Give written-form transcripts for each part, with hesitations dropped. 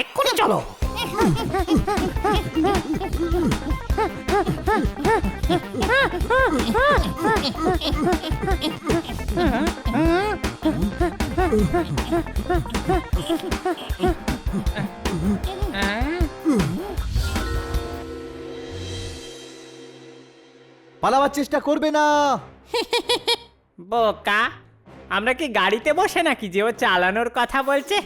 এক্ষুনি চলো। পালাবার চেষ্টা করবে না। বোকা, আমরা কি গাড়িতে বসে নাকি যে ও চালানোর কথা বলছে?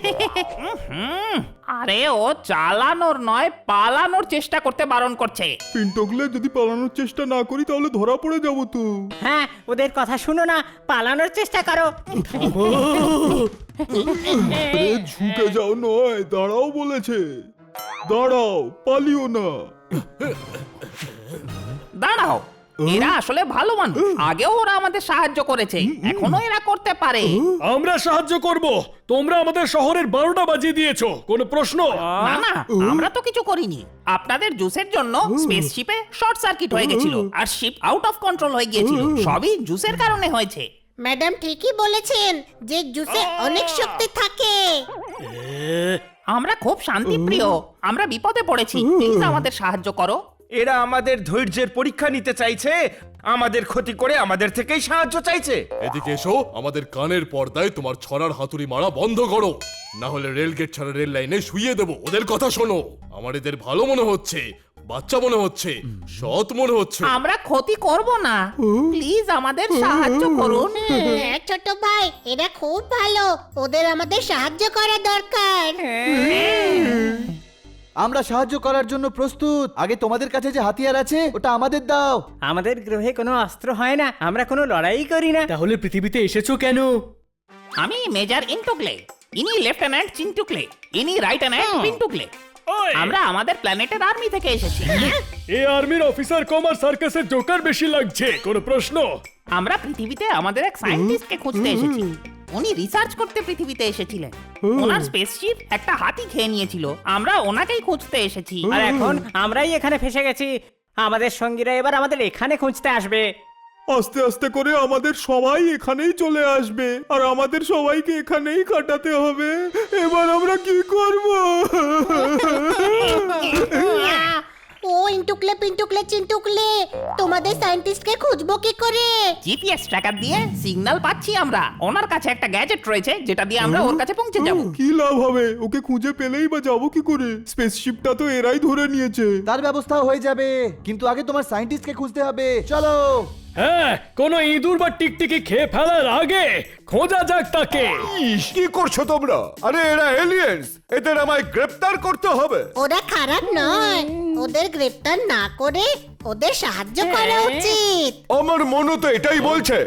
আরে ও চালানোর নয়, পালানোর চেষ্টা করতে বারণ করছে। পিন্টুকলে যদি পালানোর চেষ্টা না করি তাহলে ধরা পড়ে যাবো তো। হ্যাঁ, ওদের কথা শুনো না, পালানোর চেষ্টা করো। আরে ঝুঁকে যাও নয়, দাঁড়াও বলেছে। দাঁড়াও, পালিও না। দাঁড়াও, এরা আসলে ভালো মানুষ। আগেও ওরা আমাদের সাহায্য করেছে, এখনো এরা করতে পারে। আমরা সাহায্য করব। তোমরা আমাদের শহরের 12টা বাজিয়ে দিয়েছো, কোনো প্রশ্ন? না না, আমরা তো কিছু করিনি। আপনাদের জুসের জন্য স্পেসশিপে শর্ট সার্কিট হয়ে গেছিল আর শিপ আউট অফ কন্ট্রোল হয়ে গিয়েছিল। সবই জুসের কারণে হয়েছে। ম্যাডাম ঠিকই বলেছেন যে জুসে অনেক শক্তি থাকে। আমরা খুব শান্তিপ্রিয়, আমরা বিপদে পড়েছি, প্লিজ আমাদের সাহায্য করো। এরা আমাদের ধৈর্যের পরীক্ষা নিতে চাইছে, আমাদের ক্ষতি করে আমাদের থেকেই সাহায্য চাইছে। এদিকে এসো, আমাদের কানের পর্দায় তোমার ছড়ার হাতুড়ি মারা বন্ধ করো, না হলে রেল গেট ছাড়া রেল লাইনে শুইয়ে দেবো। ওদের কথা শোনো। আমার এদের ভালো মনে হচ্ছে, বাচ্চা মনে হচ্ছে, সৎ মনে হচ্ছে। আমরা ক্ষতি করব না, প্লিজ আমাদের সাহায্য করুন। হ্যাঁ ছোট ভাই, এরা খুব ভালো, ওদের আমাদের সাহায্য করা দরকার। আমরা সাহায্য করার জন্য প্রস্তুত। আগে তোমাদের কাছে যে হাতিয়ার আছে ওটা আমাদের দাও। আমাদের গ্রহে কোনো অস্ত্র হয় না, আমরা কোনো লড়াই করি না। তাহলে পৃথিবীতে এসেছো কেন? আমি মেজর ইন্টুকলে, ইনি লেফটেন্যান্ট চিন্টুকলে, ইনি রাইটেন্যান্ট পিন্টুকলে। আমরা আমাদের প্ল্যানেটের আর্মি থেকে এসেছি। এই আর্মির অফিসার কম আর সার্কাসের জোকার বেশি লাগছে, কোনো প্রশ্ন? আমরা পৃথিবীতে আমাদের এক সায়েন্টিস্টকে খুঁজতে এসেছি। উনি রিসার্চ করতে পৃথিবীতে এসেছিলেন। ওনার স্পেসশিপ একটা হাতি খেয়ে নিয়েছিল, আমরা ওনাকেই খুঁজতে এসেছি। আর এখন আমরাই এখানে ফেসে গেছি। আমাদের সঙ্গীরা এবার আমাদের এখানে খুঁজতে আসবে। আস্তে আস্তে করে আমাদের সবাই এখানেই চলে আসবে আর আমাদের সবাইকে এখানেই কাটাতে হবে। এবার আমরা কি করব? ও ইন্টুকলে পিন্টুকলে চিন্টুকলে, তোমাদের সায়েন্টিস্টকে খুঁজবো কি করে? জিপিএস ট্র্যাকার দিয়ে সিগন্যাল পাচ্ছি আমরা। ওনার কাছে একটা গ্যাজেট রয়েছে যেটা দিয়ে আমরা ওর কাছে পৌঁছে যাব। কি লাভ হবে? ওকে খুঁজে পেলেই বা যাবো কি করে? স্পেসশিপটা তো এরাই ধরে নিয়েছে। তার ব্যবস্থা হয়ে যাবে, কিন্তু আগে তোমার সায়েন্টিস্টকে খুঁজতে হবে। চলো। হ্যাঁ, কোন ইঁদুর বা টিকটিকি খেয়ে ফেলার আগে খোঁজা যাক তাকে। কি করছো তোমরা? আরে এরা এলিয়েন্স, এদের আমায় গ্রেফতার করতে হবে। ওরা খারাপ নয়, ওদের গ্রেফতার না করে ওদের সাহায্য করা উচিত। আমার মনও তো এটাই বলছে।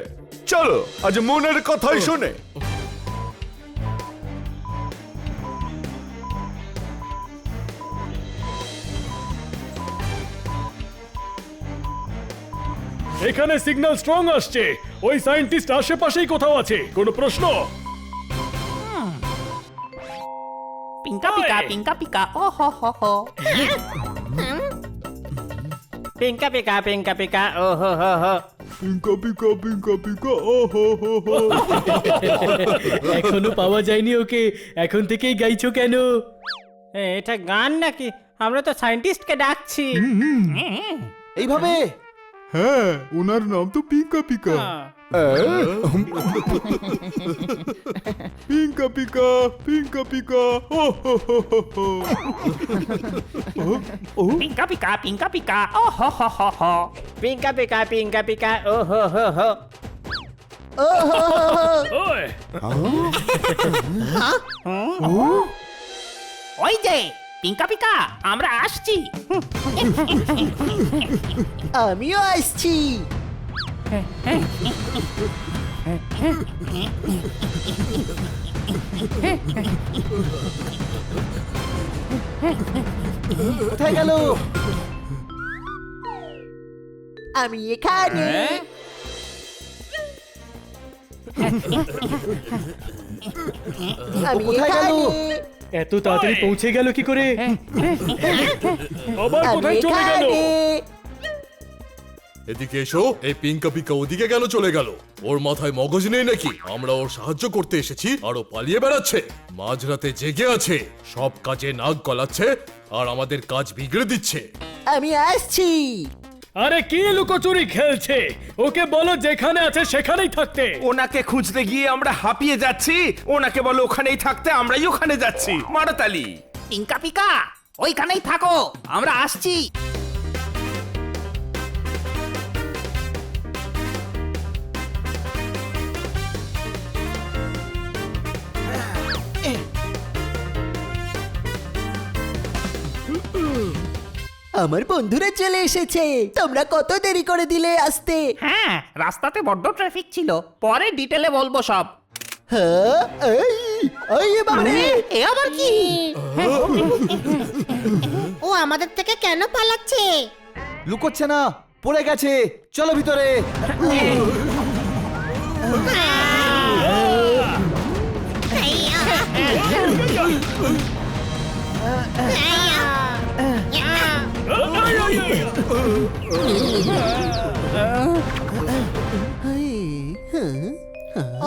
চলো আজ মনের কথাই শুনে। এখানে সিগন্যাল স্ট্রং আসছে। ওই সায়েন্টিস্ট আশেপাশেই কোথাও আছে, কোনো প্রশ্ন? পিঙ্কা পিকা পিঙ্কা পিকা, ও হো হো হো। পিঙ্কা পিকা পিঙ্কা পিকা, ও হো হো হো। পিঙ্কা পিকা পিঙ্কা পিকা, ও হো হো হো। এখনো পাওয়া যায়নি ওকে, এখন থেকেই গাইছো কেন? এটা গান নাকি? আমরা তো সায়েন্টিস্টকে ডাকছি। এইভাবে হ্যাঁ, ওনার নাম তো পিঙ্কা পিকা। পিঙ্কা পিকা পিঙ্কা পিকা, ও হো হো হো হো। পিঙ্কা পিকা পিঙ্কা পিকা, ও হো হো হো হো। পিঙ্কা পিকা পিঙ্কা পিকা, ও হো হো হো। ওই ওই যে পিঙ্কা পিকা, আমরা আসছি। আমিও আসছি। কোথায় গেল? আমি এখানে। আমি কোথায় গেল? এত তাড়াতাড়ি পৌঁছে গেল কি করে? আবার কোথায় চলে গেল? এদিকে এসো। এই পিঙ্কা পিকা ওদিকে কেন চলে গেল? ওর মাথায় মগজ নেই নাকি? আমরা ওর সাহায্য করতে এসেছি আর ও পালিয়ে বেড়াচ্ছে, মাঝরাতে জেগে আছে, সব কাজে নাক গলাচ্ছে আর আমাদের কাজ বিগড়ে দিচ্ছে। আমি আসছি। আরে কি লুকোচুরি খেলছে? ওকে বলো যেখানে আছে সেখানেই থাকতে। ওনাকে খুঁজতে গিয়ে আমরা হাঁপিয়ে যাচ্ছি, ওনাকে বলো ওখানেই থাকতে, আমরাই ওখানে যাচ্ছি। মারাতালি। পিঙ্কা পিকা ওইখানেই থাকো, আমরা আসছি। আমার বন্ধুরা চলে এসেছে। তোমরা কত দেরি করে দিলে আসতে? হ্যাঁ, রাস্তাতে বড্ড ট্রাফিক ছিল, পরে ডিটেলে বলবো সব। হ্যাঁ, এই বাবারে, এ আবার কি? ও আমাদের থেকে কেন পালাচ্ছে? লুকোচ্ছে না, পড়ে গেছে। চলো ভিতরে।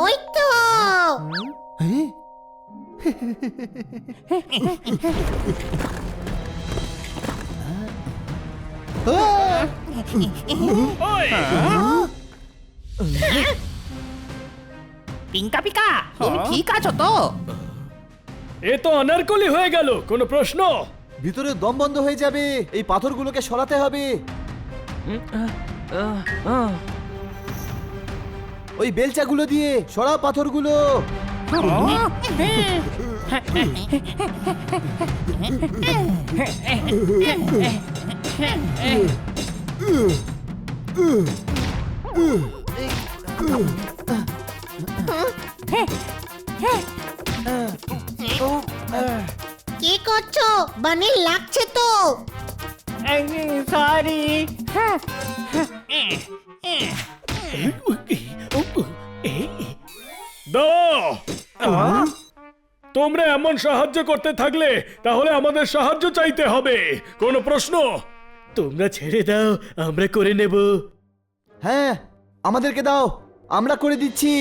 ওই তো পিঙ্কা পিকা তুমি ঠিক আছো তো? এ তো অনারকলি হয়ে গেল, কোনো প্রশ্ন? ভিতরে দম বন্ধ হয়ে যাবে। এই পাথরগুলোকে সরাতে হবে। ওই বেলচাগুলো দিয়ে সরাও পাথরগুলো। কি করছো? বানি লাগছে তো। সরি। তোমরা এমন সাহায্য করতে থাকলে তাহলে আমাদের সাহায্য চাইতে হবে। কোনো প্রশ্ন? তোমরা ছেড়ে দাও, আমরা করে নেব। হ্যাঁ, আমাদেরকে দাও, আমরা করে দিচ্ছি।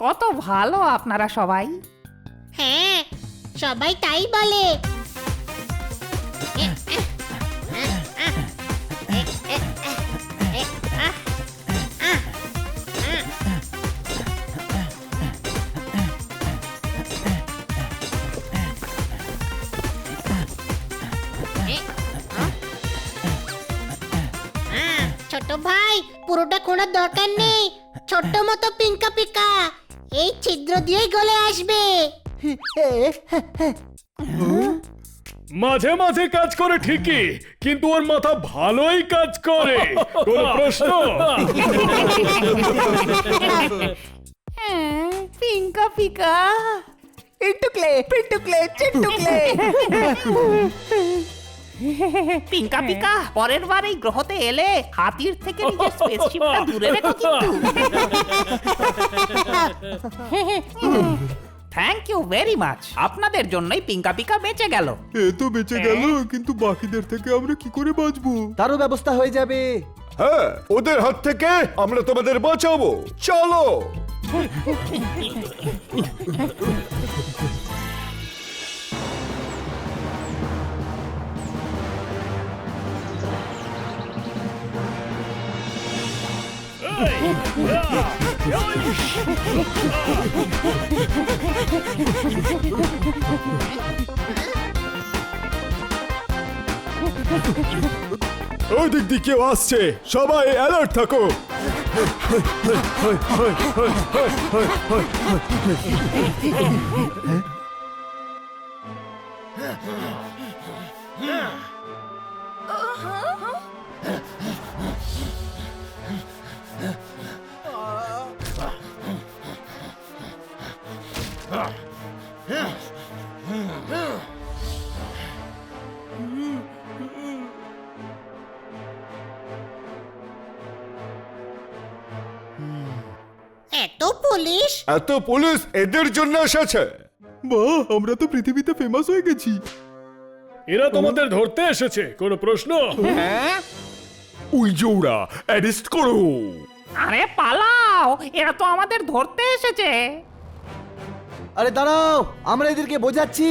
কত ভালো আপনারা সবাই। হ্যাঁ, সবাই তাই বলে। ছোট ভাই, পুরোটা খোঁড়ার দরকার নেই। ছোট্ট মতো পিঙ্কা পিকা এই ছিদ্র দিয়েই গলে আসবে। মাঝে মাঝে কাজ করে ঠিকই, কিন্তু ওর মাথা ভালোই কাজ করে। কোনো প্রশ্ন? পিঙ্কা পিকা পিন্টুকলে, পিন্টুকলে, চিন্টুকলে। পিঙ্কা পিকা পরের বার এই গ্রহতে এলে হাতির থেকে নিজের স্পেসশিপটা দূরে রেখো কিন্তু। থ্যাংক ইউ ভেরি মাচ, আপনাদের জন্যই পিঙ্কা পিকা বেঁচে গেল। এ তো বেঁচে গেল, কিন্তু বাকিদের থেকে আমরা কি করে বাঁচবো? তারও ব্যবস্থা হয়ে যাবে। হ্যাঁ, ওদের হাত থেকে আমরা তোমাদের বাঁচাবো। চলো। ওই দিক দিয়ে কেউ আসছে, সবাই অ্যালার্ট থাকো। এত পুলিশ, এত পুলিশ এদের জন্য এসেছে। বাহ, আমরা তো পৃথিবীতে ফেমাস হয়ে গেছি। এরা তোমাদের ধরতে এসেছে, কোনো প্রশ্ন? ওই যে ওরা, অ্যারেস্ট করো। আরে পালাও, এরা তো আমাদের ধরতে এসেছে। আরে দাঁড়াও, আমরা এদেরকে বোঝাচ্ছি।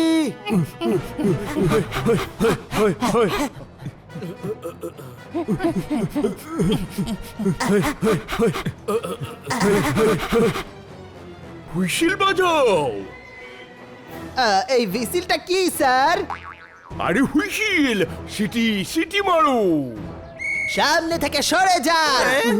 হুইসেল বাজাও। এই ভিসিলটা কি স্যার? আরে হুইসেল, সিটি সিটি মারো। সামনে থেকে সরে যান।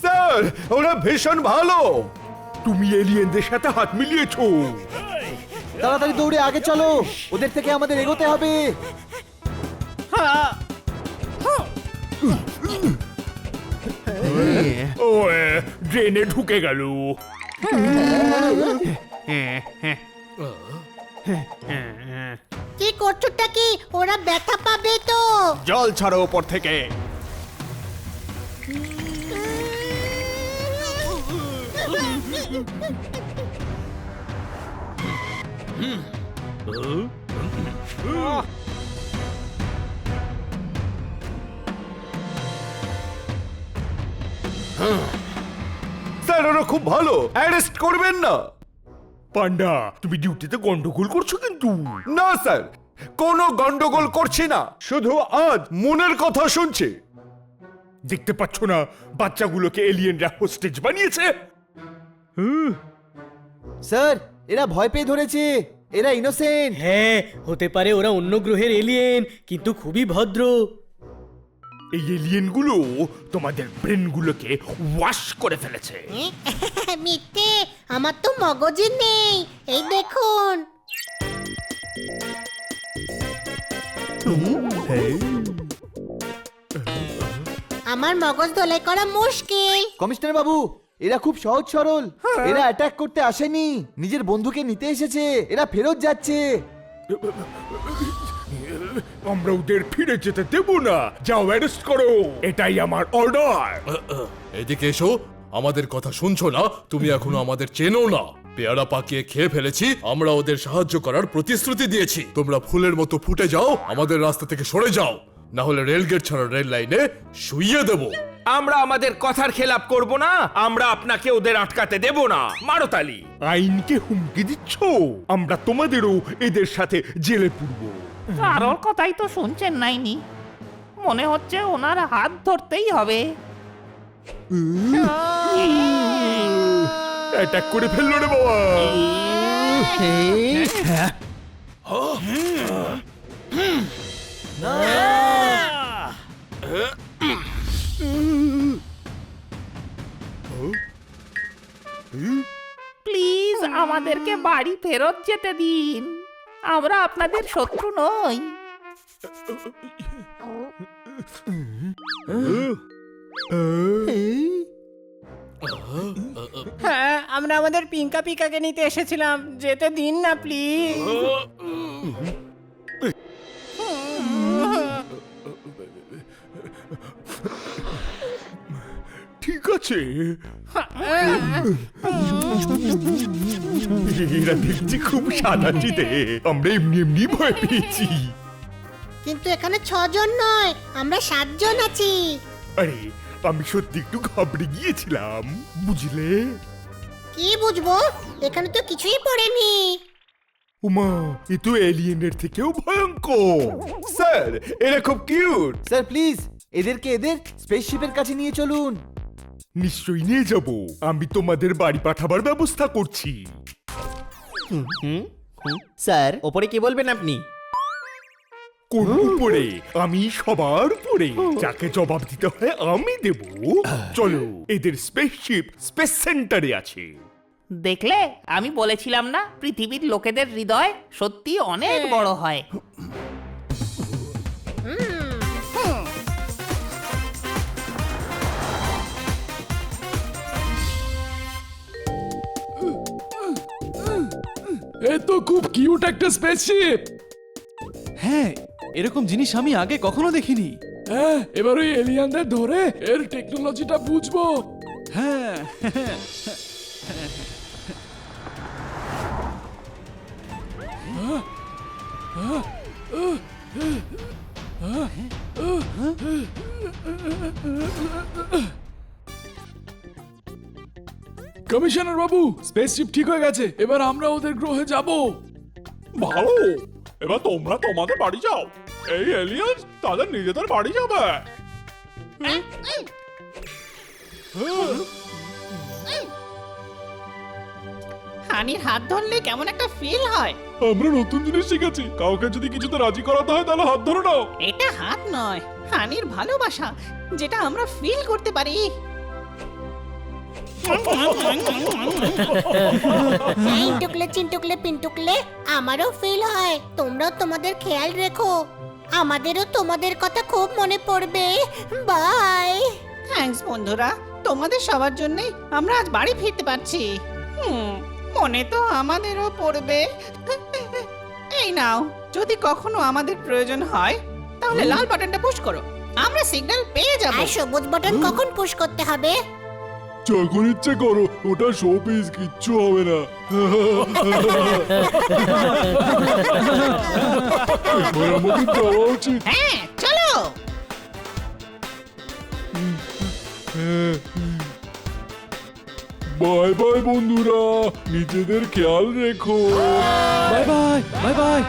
স্যার ওরা ভীষণ ভালো। তুমি এলিয়েনদের সাথে হাত মিলিয়েছো। তাড়াতাড়ি দৌড়ে আগে চলো, ওদের থেকে আমাদের এগোতে হবে। ও ড্রেনে ঢুকে গেল। কি করছোটা কি? ওরা ব্যথা পাবে তো। জল ছাড়ো ওপর থেকে। স্যার ওরা খুব ভালো, অ্যারেস্ট করবেন না। পান্ডা, তুমি ডিউটিতে গন্ডগোল করছো কিন্তু। না স্যার, কোনো গন্ডগোল করছি না, শুধু আজ মনের কথা শুনছি। দেখতে পাচ্ছ না বাচ্চাগুলোকে এলিয়েনরা হোস্টেজ বানিয়েছে? স্যার এরা ভয় পেয়ে ধরেছে, এরা ইনোসেন্ট। হ্যাঁ, হতে পারে ওরা অন্য গ্রহের এলিয়েন, কিন্তু খুবই ভদ্র। এই এলিয়েনগুলো তোমাদের ব্রেনগুলোকে ওয়াশ করে ফেলেছে। মিথ্যে, আমার তো মগজই নেই। এই দেখুন। আমার মগজ ধোলাই করা মুশকিল। কমিশনার বাবু, এরা খুব সহজ সরল। এরা অ্যাটাক করতে আসেনি, নিজের বন্ধুকে নিতে এসেছে। এরা ফেরত যাচ্ছে। আমরা ওদের ফিরে যেতে দেব না। যাও অ্যারেস্ট করো, এটাই আমার অর্ডার। এদিকে এসো, আমাদের কথা শুনছো না? তুমি এখনো আমাদের চেনো না। পেয়ারা পাকিয়ে খেয়ে ফেলেছি, আমরা ওদের সাহায্য করার প্রতিশ্রুতি দিয়েছি। তোমরা ফুলের মতো ফুটে যাও, আমাদের রাস্তা থেকে সরে যাও, না হলে রেলগেট ছাড়া রেল লাইনে শুইয়ে দেব। আমরা আমাদের কথার খেলাপ করব না, আমরা আপনাকে ওদের আটকাতে দেব না। মারো তালি। আইনকে হুমকি দিচ্ছ? আমরা তোমাদেরও এদের সাথে জেলে পুরবো। কারোর কথাই তো শুনছেন নাইনি। মনে হচ্ছে ওনার হাত ধরতেই হবে। অ্যাটাক করে ফেললো রে বাবা। প্লিজ আমাদেরকে বাড়ি ফেরত যেতে দিন, আমরা আপনাদের শত্রু নই। হ্যাঁ, আমরা আমাদের পিঙ্কা পিকাকে নিতে এসেছিলাম, যেতে দিন না প্লিজ। ঠিক আছে, এরা দেখছি খুব সাদাচিতে। আমরা এমনি এমনি ভয় পেয়েছি। কিন্তু এখানে 6 জন নয়, আমরা 7 জন আছি। আরে আমি সত্যি একটু ঘাবড়ে গিয়েছিলাম, বুঝলে? কি বুঝবো? এখানে তো কিছুই পড়েনি। উমা, এ তো এলিয়েনের থেকেও ভয়ঙ্কর। স্যার এরা খুব কিউট। স্যার প্লিজ এদেরকে এদের স্পেসশিপের কাছে নিয়ে চলুন। নিশ্চয়ই নিয়ে যাব, আমি তোমাদের বাড়ি পাঠাবার ব্যবস্থা করছি। স্যার, ওপরে কি বলবেন আপনি? কোন উপরে? আমি সবার উপরে, যাকে জবাব দিতে হয় আমি দেব। চলো, এদের স্পেসশিপ স্পেস সেন্টারে আছে। দেখলে, আমি বলেছিলাম না পৃথিবীর লোকেদের হৃদয় সত্যি অনেক বড় হয়। এ তো খুব কিউট একটা স্পেসশিপ। হ্যাঁ, এরকম জিনিস আমি আগে কখনো দেখিনি। হ্যাঁ, এবার ওই এলিয়ানদের ধরে এর টেকনোলজিটা বুঝবো। হ্যাঁ। কমিশনার বাবু, স্পেসশিপ ঠিক হয়ে গেছে, এবার আমরা ওদের গ্রহে যাব। ভালো, এবার তোমরা তোমাদের বাড়ি যাও, এই এলিয়েন্স তাদের নিজেদের বাড়ি যাবে। হানির হাত ধরলে কেমন একটা ফিল হয়। আমরা নতুন জিনিস শিখেছি, কাউকে যদি কিছুতে রাজি করাতে হয় তাহলে হাত ধরে নাও। এটা হাত নয়, হানির ভালোবাসা, যেটা আমরা ফিল করতে পারি। এই টুকলে চিনটুকলে পিনটুকলে, আমারও ফিল হয়। তোমরাও তোমাদের খেয়াল রেখো, আমাদেরও তোমাদের কথা খুব মনে পড়বে। বাই। থ্যাঙ্কস বন্ধুরা, তোমাদের সবার জন্যই আমরা আজ বাড়ি ফিরতে পারছি। মনে তো আমাদেরও পড়বে। এই নাও, যদি কখনো আমাদের প্রয়োজন হয় তাহলে লাল বাটনটা পুশ করো, আমরা সিগন্যাল পেয়ে যাব। আর সবুজ বাটন কখন পুশ করতে হবে? যখন ইচ্ছে করো, ওটা শোপিস, কিচ্ছু হবে না। এবার আমাদের যাওয়া উচিত। হ্যাঁ, চলো। বাই বাই বন্ধুরা, নিজেদের খেয়াল রেখো। Bye bye, bye bye.